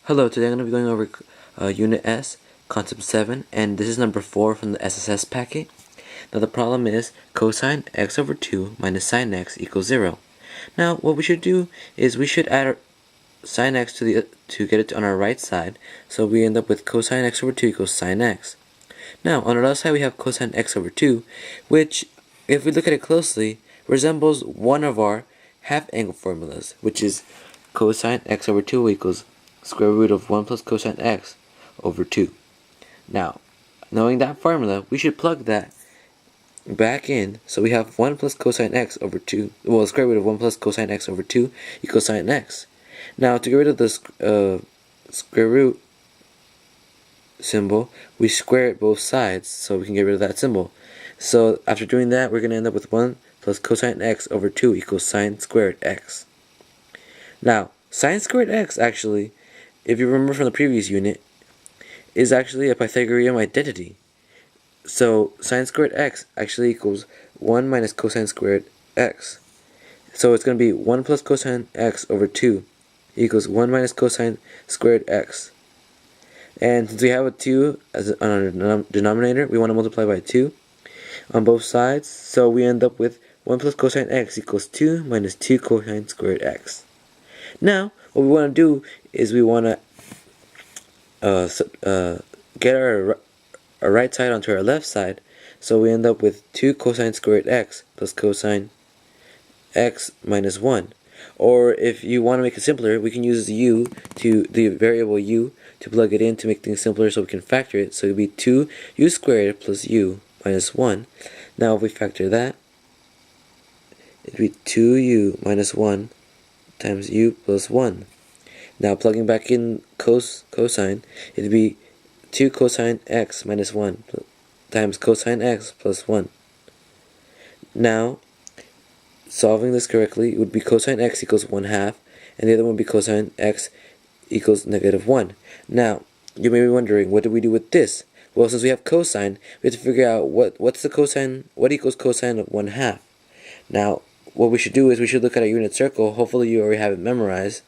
Hello, today I'm going to be going over Unit S, Concept 7, and this is number 4 from the SSS packet. Now the problem is cosine x over 2 minus sine x equals 0. Now what we should do is we should add our sine x to get it on our right side, so we end up with cosine x over 2 equals sine x. Now on our left side we have cosine x over 2, which if we look at it closely resembles one of our half angle formulas, which is cosine x over 2 equals square root of 1 plus cosine x over 2. Now, knowing that formula, we should plug that back in, so we have 1 plus cosine x over 2, well, square root of 1 plus cosine x over 2 equals sine x. Now, to get rid of the square root symbol, we square it both sides, so we can get rid of that symbol. So, after doing that, we're going to end up with 1 plus cosine x over 2 equals sine squared x. Now, sine squared x, actually, if you remember from the previous unit, is actually a Pythagorean identity. So sine squared x actually equals 1 minus cosine squared x. So it's going to be 1 plus cosine x over 2 equals 1 minus cosine squared x. And since we have a 2 on our denominator, we want to multiply by 2 on both sides. So we end up with 1 plus cosine x equals 2 minus 2 cosine squared x. Now, what we want to do is we want to get our right side onto our left side, so we end up with 2 cosine squared x plus cosine x minus 1. Or if you want to make it simpler, we can use the variable u to plug it in to make things simpler so we can factor it. So it would be 2u squared plus u minus 1. Now if we factor that, it would be 2u minus 1 times u plus 1. Now plugging back in cosine, it would be 2 cosine x minus 1 times cosine x plus 1. Now, solving this correctly, it would be cosine x equals 1/2, and the other one would be cosine x equals negative 1. Now, you may be wondering, what do we do with this? Well, since we have cosine, we have to figure out what equals cosine of 1/2. Now, what we should do is we should look at our unit circle. Hopefully you already have it memorized.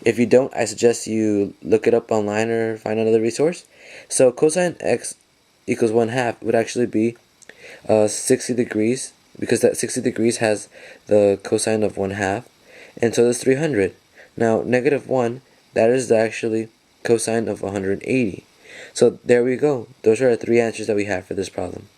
If you don't, I suggest you look it up online or find another resource. So cosine x equals 1/2 would actually be 60 degrees, because that 60 degrees has the cosine of 1/2, and so that's 300. Now negative 1, that is actually cosine of 180. So there we go. Those are our 3 answers that we have for this problem.